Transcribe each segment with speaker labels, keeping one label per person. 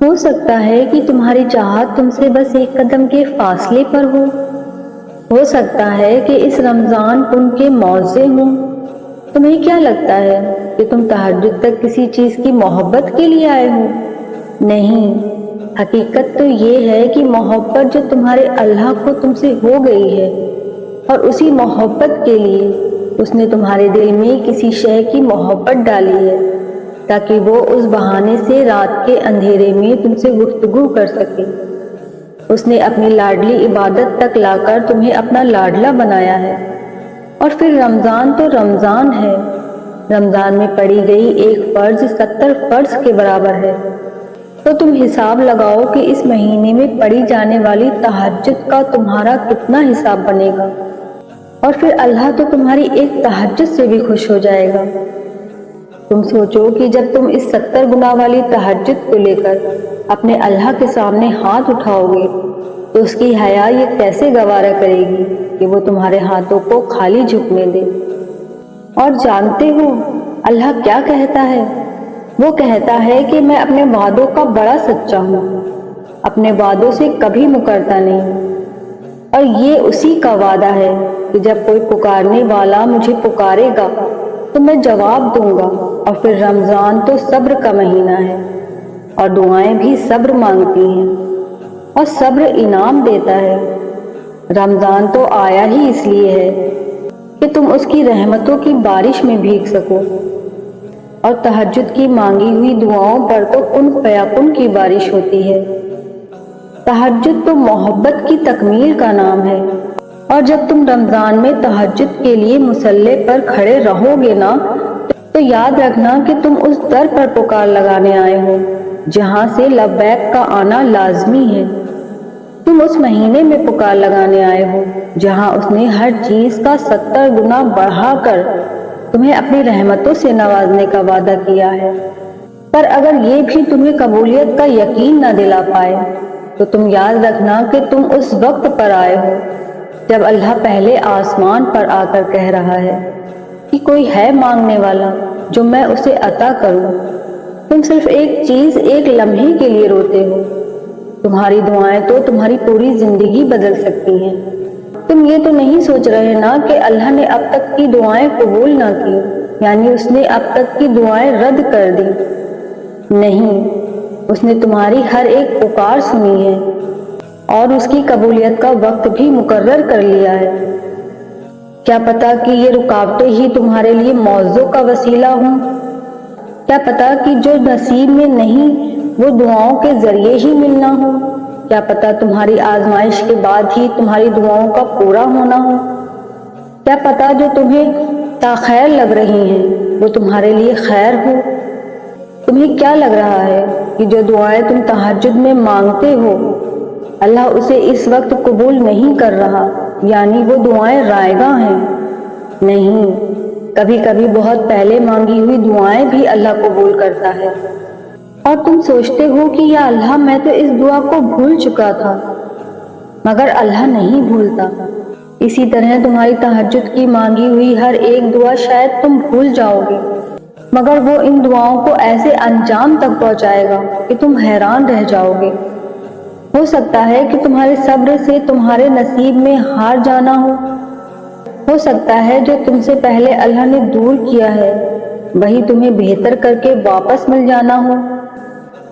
Speaker 1: ہو سکتا ہے کہ تمہاری چاہت تم سے بس ایک قدم کے فاصلے پر ہو سکتا ہے کہ اس رمضان تم کے موزے ہوں۔ تمہیں کیا لگتا ہے کہ تم تہجد تک کسی چیز کی محبت کے لیے آئے ہو؟ نہیں، حقیقت تو یہ ہے کہ محبت جو تمہارے اللہ کو تم سے ہو گئی ہے، اور اسی محبت کے لیے اس نے تمہارے دل میں کسی شے کی محبت ڈالی ہے، تاکہ وہ اس بہانے سے رات کے اندھیرے میں تم سے گفتگو کر سکے۔ اس نے اپنی لاڈلی عبادت تک لا کر تمہیں اپنا لاڈلا بنایا ہے۔ اور پھر رمضان تو رمضان ہے۔ رمضان میں پڑھی گئی ایک فرض 70 فرض کے برابر ہے۔ تو تم حساب لگاؤ کہ اس مہینے میں پڑھی جانے والی تہجد کا تمہارا کتنا حساب بنے گا، اور پھر اللہ تو تمہاری ایک تہجد سے بھی خوش ہو جائے گا۔ تم سوچو کہ جب تم اس 70 گنا والی تہجد کو لے کر اپنے اللہ کے سامنے ہاتھ اٹھاؤ گے تو اس کی حیا یہ کیسے گوارا کرے گی کہ وہ تمہارے ہاتھوں کو خالی جھکنے دے۔ اور جانتے ہو اللہ کیا کہتا ہے؟ وہ کہتا ہے کہ میں اپنے وعدوں کا بڑا سچا ہوں، اپنے وعدوں سے کبھی مکرتا نہیں، اور یہ اسی کا وعدہ ہے کہ جب کوئی پکارنے والا مجھے پکارے گا تو میں جواب دوں گا۔ اور پھر رمضان تو صبر کا مہینہ ہے، اور دعائیں بھی صبر مانگتی ہیں، اور صبر انعام دیتا ہے۔ رمضان تو آیا ہی اس لیے ہے کہ تم اس کی رحمتوں کی بارش میں بھیگ سکو، اور تہجد کی مانگی ہوئی دعاؤں پر تو کن فیکن کی بارش ہوتی ہے۔ تہجد تو محبت کی تکمیل کا نام ہے، اور جب تم رمضان میں تہجد کے لیے مصلی پر کھڑے رہو گے نا، تو یاد رکھنا کہ تم اس در پر پکار لگانے آئے ہو جہاں سے لبیک کا آنا لازمی ہے۔ تم اس مہینے میں پکار لگانے آئے ہو جہاں اس نے ہر چیز کا 70 گنا بڑھا کر تمہیں اپنی رحمتوں سے نوازنے کا وعدہ کیا ہے۔ پر اگر یہ بھی تمہیں قبولیت کا یقین نہ دلا پائے تو تم یاد رکھنا کہ تم اس وقت پر آئے ہو جب اللہ پہلے آسمان پر آ کر کہہ رہا ہے کہ کوئی ہے مانگنے والا جو میں اسے عطا کروں۔ تم صرف ایک چیز ایک لمحے کے لیے روتے ہو، تمہاری دعائیں تو تمہاری پوری زندگی بدل سکتی ہیں۔ تم یہ تو نہیں سوچ رہے نا کہ اللہ نے اب تک کی دعائیں قبول نہ کی، یعنی اس نے اب تک کی دعائیں رد کر دی؟ نہیں، اس نے تمہاری ہر ایک پکار سنی ہے، اور اس کی قبولیت کا وقت بھی مقرر کر لیا ہے۔ کیا پتا کہ یہ رکاوٹیں ہی تمہارے لیے موضوع کا وسیلہ ہوں؟ کیا پتا کہ جو نصیب میں نہیں وہ دعاؤں کے ذریعے ہی ملنا ہو؟ کیا پتا تمہاری آزمائش کے بعد ہی تمہاری دعاؤں کا پورا ہونا ہو؟ کیا پتا جو تمہیں تاخیر لگ رہی ہیں وہ تمہارے لیے خیر ہو؟ تمہیں کیا لگ رہا ہے کہ جو دعائیں تم تہجد میں مانگتے ہو اللہ اسے اس وقت قبول نہیں کر رہا، یعنی وہ دعائیں رائگاں ہیں؟ نہیں، کبھی کبھی بہت پہلے مانگی ہوئی دعائیں بھی اللہ قبول کرتا ہے۔ اور تم سوچتے ہو کہ یا اللہ میں تو اس دعا کو بھول چکا تھا، مگر اللہ نہیں بھولتا۔ اسی طرح تمہاری تہجد کی مانگی ہوئی ہر ایک دعا شاید تم بھول جاؤ گے، مگر وہ ان دعاؤں کو ایسے انجام تک پہنچائے گا کہ تم حیران رہ جاؤ گے۔ ہو سکتا ہے کہ تمہارے صبر سے تمہارے نصیب میں ہار جانا ہو سکتا ہے جو تم سے پہلے اللہ نے دور کیا ہے وہی تمہیں بہتر کر کے واپس مل جانا ہو۔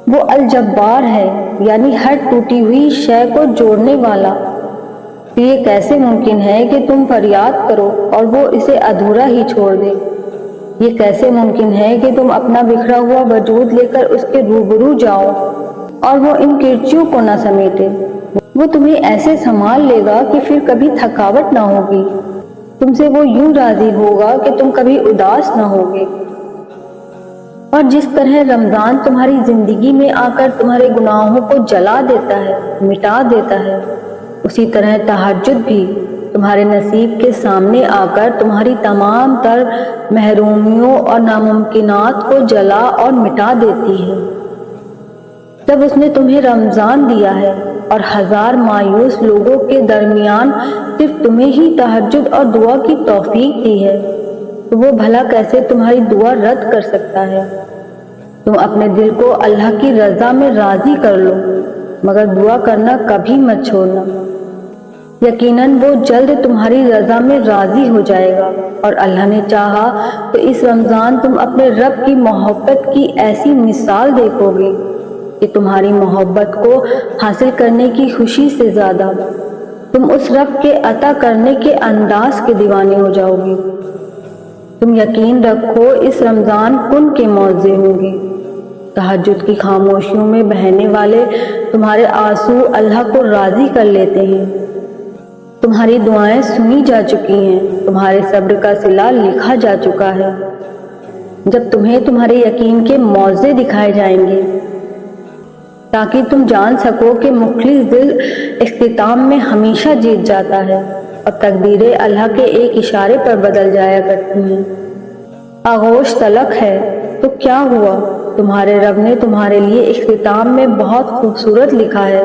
Speaker 1: وہ الجبار ہے، یعنی ہر ٹوٹی ہوئی شے کو جوڑنے والا۔ تو یہ کیسے ممکن ہے کہ تم فریاد کرو اور وہ اسے ادھورا ہی چھوڑ دے؟ یہ کیسے ممکن ہے کہ تم اپنا بکھرا ہوا وجود لے کر اس کے روبرو جاؤ اور وہ ان کرچیوں کو نہ سمیٹے؟ وہ تمہیں ایسے سنبھال لے گا کہ پھر کبھی تھکاوٹ نہ ہوگی، تم سے وہ یوں راضی ہوگا کہ تم کبھی اداس نہ ہوگے۔ اور جس طرح رمضان تمہاری زندگی میں آ کر تمہارے گناہوں کو جلا دیتا ہے، مٹا دیتا ہے، اسی طرح تہجد بھی تمہارے نصیب کے سامنے آ کر تمہاری تمام تر محرومیوں اور ناممکنات کو جلا اور مٹا دیتی ہے۔ جب اس نے تمہیں رمضان دیا ہے اور ہزار مایوس لوگوں کے درمیان صرف تمہیں ہی تہجد اور دعا کی توفیق دی ہے، تو وہ بھلا کیسے تمہاری دعا رد کر سکتا ہے؟ تم اپنے دل کو اللہ کی رضا میں راضی کر لو، مگر دعا کرنا کبھی مت چھوڑنا۔ یقیناً وہ جلد تمہاری رضا میں راضی ہو جائے گا، اور اللہ نے چاہا تو اس رمضان تم اپنے رب کی محبت کی ایسی مثال دیکھو گے کہ تمہاری محبت کو حاصل کرنے کی خوشی سے زیادہ تم اس رب کے عطا کرنے کے انداز کے دیوانے ہو جاؤ گے۔ تم یقین رکھو اس رمضان کن کے موضع ہوں گے۔ تہجد کی خاموشیوں میں بہنے والے تمہارے آنسو اللہ کو راضی کر لیتے ہیں۔ تمہاری دعائیں سنی جا چکی ہیں، تمہارے صبر کا صلہ لکھا جا چکا ہے۔ جب تمہیں تمہارے یقین کے موضع دکھائے جائیں گے تاکہ تم جان سکو کہ مخلص دل اختتام میں ہمیشہ جیت جاتا ہے، اور تقدیریں اللہ کے ایک اشارے پر بدل جایا کرتی ہیں۔ آغوش تلک ہے تو کیا ہوا، تمہارے رب نے تمہارے لیے اختتام میں بہت خوبصورت لکھا ہے۔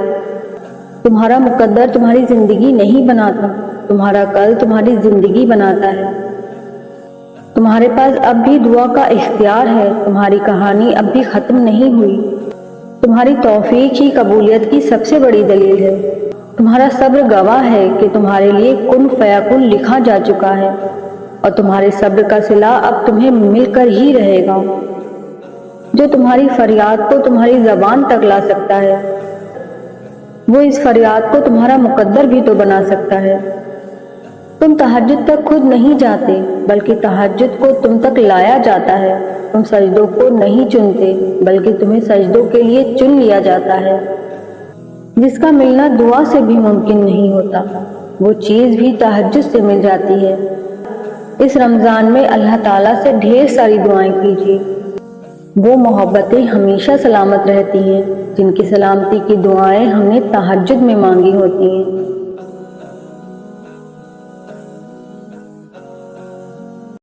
Speaker 1: تمہارا مقدر تمہاری زندگی نہیں بناتا، تمہارا کل تمہاری زندگی بناتا ہے۔ تمہارے پاس اب بھی دعا کا اختیار ہے، تمہاری کہانی اب بھی ختم نہیں ہوئی۔ تمہاری توفیق ہی قبولیت کی سب سے بڑی دلیل ہے۔ تمہارا صبر گواہ ہے کہ تمہارے لیے کن فیکن لکھا جا چکا ہے، اور تمہارے صبر کا صلہ اب تمہیں مل کر ہی رہے گا۔ جو تمہاری فریاد کو تمہاری زبان تک لا سکتا ہے، وہ اس فریاد کو تمہارا مقدر بھی تو بنا سکتا ہے۔ تم تہجد تک خود نہیں جاتے، بلکہ تہجد کو تم تک لایا جاتا ہے۔ تم سجدوں کو نہیں چنتے، بلکہ تمہیں سجدوں کے لیے چن لیا جاتا ہے۔ جس کا ملنا دعا سے بھی ممکن نہیں ہوتا، وہ چیز بھی تہجد سے مل جاتی ہے۔ اس رمضان میں اللہ تعالیٰ سے ڈھیر ساری دعائیں کیجیے۔ وہ محبتیں ہمیشہ سلامت رہتی ہیں جن کی سلامتی کی دعائیں ہم نے تہجد میں مانگی ہوتی ہیں۔